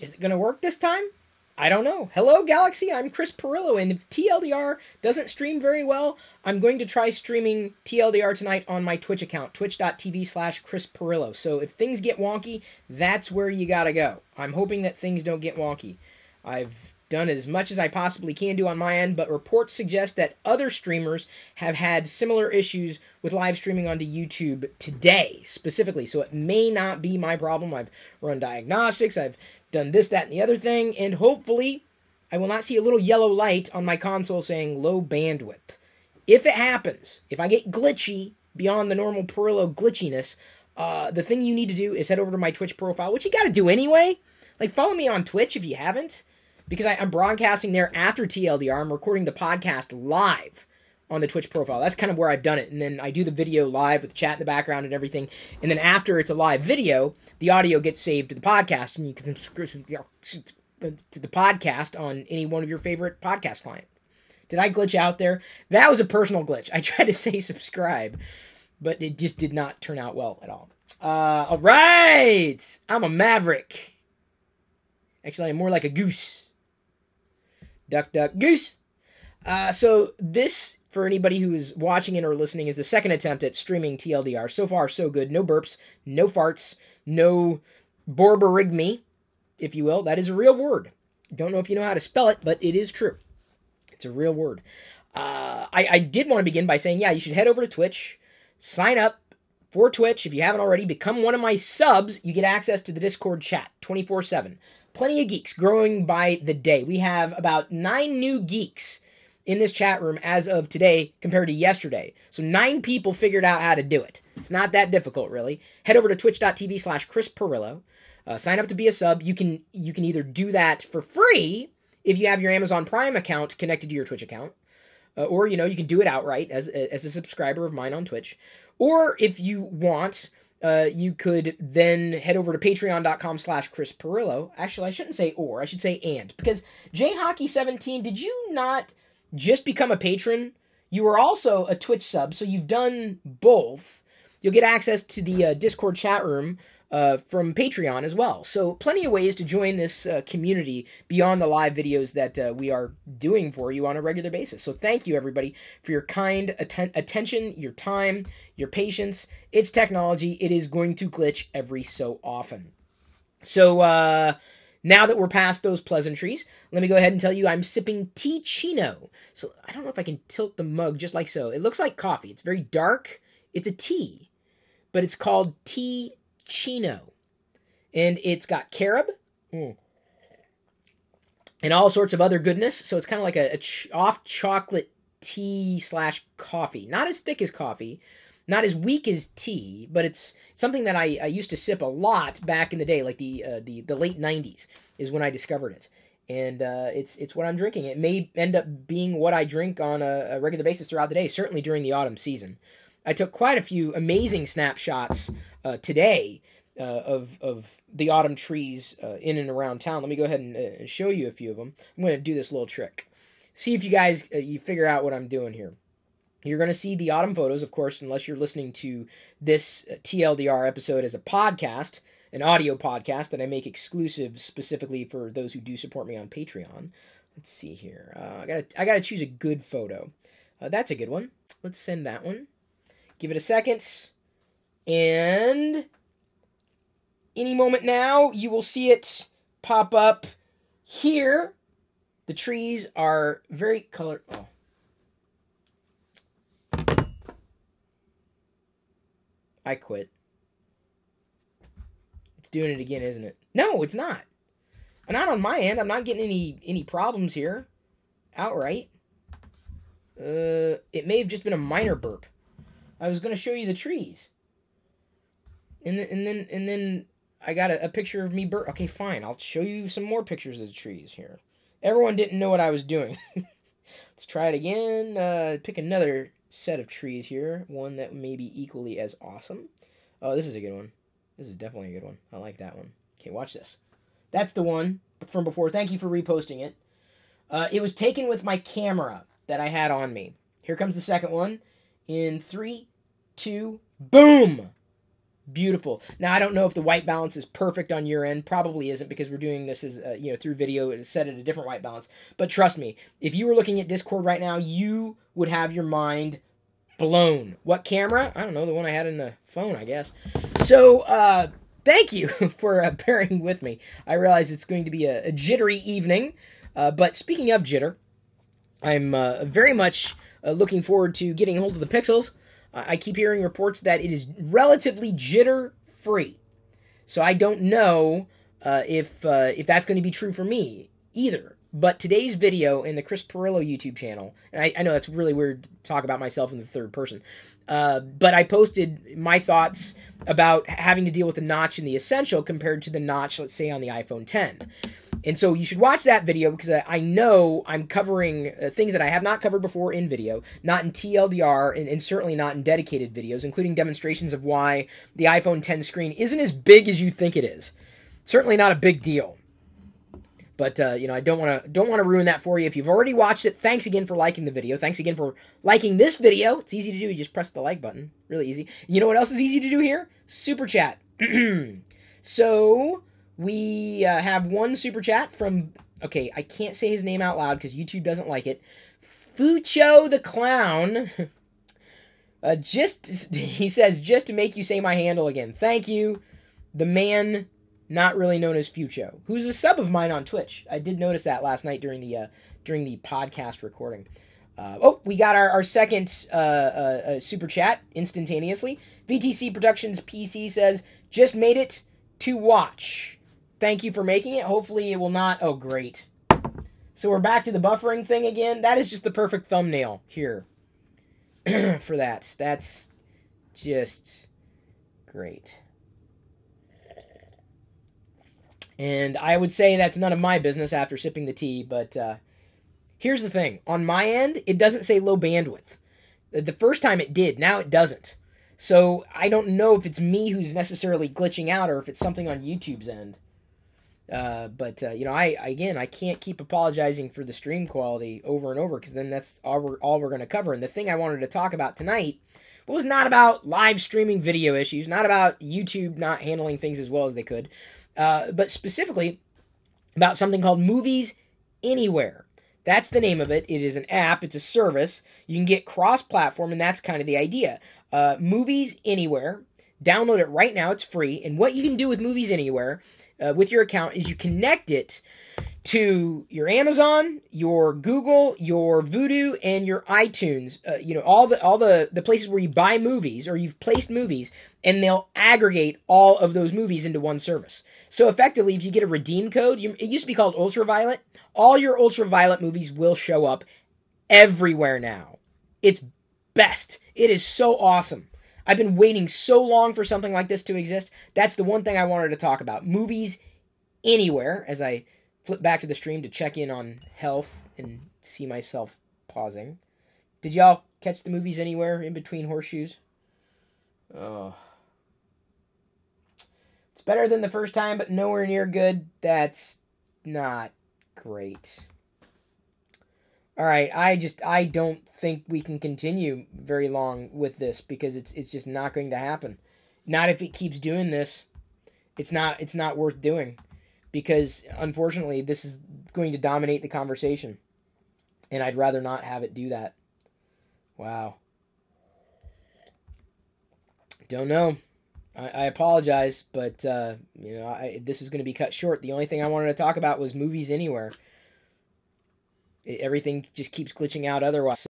Is it going to work this time? I don't know. Hello, Galaxy. I'm Chris Pirillo, and if TLDR doesn't stream very well, I'm going to try streaming TLDR tonight on my Twitch account, twitch.tv/Chris Pirillo. So if things get wonky, that's where you gotta go. I'm hoping that things don't get wonky. I've done as much as I possibly can do on my end, but reports suggest that other streamers have had similar issues with live streaming onto YouTube today, specifically. So it may not be my problem. I've run diagnostics, I've done this, that, and the other thing, and hopefully I will not see a little yellow light on my console saying low bandwidth. If it happens, if I get glitchy beyond the normal Pirillo glitchiness, the thing you need to do is head over to my Twitch profile, which you gotta do anyway. Like, follow me on Twitch if you haven't, because I'm broadcasting there after TLDR. I'm recording the podcast live on the Twitch profile. That's kind of where I've done it. And then I do the video live with the chat in the background and everything. And then after it's a live video, the audio gets saved to the podcast, and you can subscribe to the podcast on any one of your favorite podcast clients. Did I glitch out there? That was a personal glitch. I tried to say subscribe, but it just did not turn out well at all. All right! I'm a maverick. Actually, I'm more like a goose. Duck, duck, goose. So this, for anybody who is watching it or listening, is the second attempt at streaming TLDR. So far, so good. No burps, no farts, no borborygmy, if you will. That is a real word. Don't know if you know how to spell it, but it is true. It's a real word. I did want to begin by saying, yeah, you should head over to Twitch, sign up for Twitch. If you haven't already, become one of my subs. You get access to the Discord chat 24/7. Plenty of geeks growing by the day. We have about 9 new geeks in this chat room as of today compared to yesterday. So 9 people figured out how to do it. It's not that difficult, really. Head over to twitch.tv/Chris Pirillo. Sign up to be a sub. You can either do that for free if you have your Amazon Prime account connected to your Twitch account, or you can do it outright as a subscriber of mine on Twitch. Or if you want, you could then head over to patreon.com/Chris Pirillo. Actually, I shouldn't say or. I should say and. Because JHockey17, did you not just become a patron? You were also a Twitch sub, so you've done both. You'll get access to the Discord chat room from Patreon as well. So plenty of ways to join this community beyond the live videos that we are doing for you on a regular basis. So thank you, everybody, for your kind attention, your time, your patience. It's technology. It is going to glitch every so often. So now that we're past those pleasantries, let me go ahead and tell you I'm sipping tea chino. So I don't know if I can tilt the mug just like so. It looks like coffee. It's very dark. It's a tea, but it's called tea chino, and it's got carob and all sorts of other goodness. So it's kind of like a off chocolate tea / coffee. Not as thick as coffee, not as weak as tea, but it's something that I used to sip a lot back in the day, like the late 90s is when I discovered it. And it's what I'm drinking. It may end up being what I drink on a regular basis throughout the day, certainly during the autumn season. I took quite a few amazing snapshots today of the autumn trees in and around town. Let me go ahead and show you a few of them. I'm going to do this little trick. See if you guys you figure out what I'm doing here. You're going to see the autumn photos, of course, unless you're listening to this TLDR episode as a podcast, an audio podcast that I make exclusive specifically for those who do support me on Patreon. Let's see here. I gotta choose a good photo. That's a good one. Let's send that one. Give it a second, and any moment now, you will see it pop up here. The trees are very colored. Oh. I quit. It's doing it again, isn't it? No, it's not. Not on my end. I'm not getting any problems here. Outright. It may have just been a minor burp. I was going to show you the trees. And then I got a picture of me burp. Okay, fine. I'll show you some more pictures of the trees here. Everyone didn't know what I was doing. Let's try it again. Pick another set of trees here. One that may be equally as awesome. Oh, this is a good one. This is definitely a good one. I like that one. Okay, watch this. That's the one from before. Thank you for reposting it. It was taken with my camera that I had on me. Here comes the second one. In 3, 2, boom! beautiful. Now, I don't know if the white balance is perfect on your end. Probably isn't, because we're doing this as through video. It is set at a different white balance. But trust me, if you were looking at Discord right now, you would have your mind blown. What camera? I don't know, the one I had in the phone, I guess. So, thank you for bearing with me. I realize it's going to be a jittery evening. But speaking of jitter, I'm very much looking forward to getting a hold of the Pixels. I keep hearing reports that it is relatively jitter-free. So I don't know if that's going to be true for me either. But today's video in the Chris Pirillo YouTube channel, and I know that's really weird to talk about myself in the third person, but I posted my thoughts about having to deal with the notch in the Essential compared to the notch, let's say, on the iPhone 10. And so you should watch that video, because I know I'm covering things that I have not covered before in video, not in TLDR, and certainly not in dedicated videos, including demonstrations of why the iPhone 10 screen isn't as big as you think it is. Certainly not a big deal. But I don't want to ruin that for you. If you've already watched it, thanks again for liking the video. Thanks again for liking this video. It's easy to do. You just press the like button. Really easy. You know what else is easy to do here? Super chat. So we have one super chat from, okay, I can't say his name out loud because YouTube doesn't like it. Fucho the Clown. He says, just to make you say my handle again. Thank you. The man not really known as Fucho, who's a sub of mine on Twitch. I did notice that last night during the podcast recording. We got our second super chat instantaneously. VTC Productions PC says, just made it to watch. Thank you for making it. Hopefully it will not... Oh, great. So we're back to the buffering thing again. That is just the perfect thumbnail here for that. That's just great. And I would say that's none of my business after sipping the tea, but here's the thing. On my end, it doesn't say low bandwidth. The first time it did, now it doesn't. So I don't know if it's me who's necessarily glitching out or if it's something on YouTube's end. I can't keep apologizing for the stream quality over and over, because then that's all we're going to cover. And the thing I wanted to talk about tonight was not about live streaming video issues, not about YouTube not handling things as well as they could, but specifically about something called Movies Anywhere. That's the name of it. It is an app. It's a service. You can get cross-platform, and that's kind of the idea. Movies Anywhere. Download it right now. It's free. And what you can do with Movies Anywhere with your account is you connect it to your Amazon, your Google, your Vudu, and your iTunes. All the places where you buy movies or you've placed movies, and they'll aggregate all of those movies into one service. So effectively, if you get a redeem code, it used to be called Ultraviolet. All your Ultraviolet movies will show up everywhere now. It's best. It is so awesome. I've been waiting so long for something like this to exist. That's the one thing I wanted to talk about. Movies Anywhere, as I flip back to the stream to check in on health and see myself pausing. Did y'all catch the Movies Anywhere in between horseshoes? Oh. It's better than the first time, but nowhere near good. That's not great. Alright, I don't think we can continue very long with this, because it's just not going to happen. Not if it keeps doing this. It's not worth doing, because unfortunately this is going to dominate the conversation, and I'd rather not have it do that. Wow. Don't know. I apologize, but this is going to be cut short. The only thing I wanted to talk about was Movies Anywhere. Everything just keeps glitching out otherwise.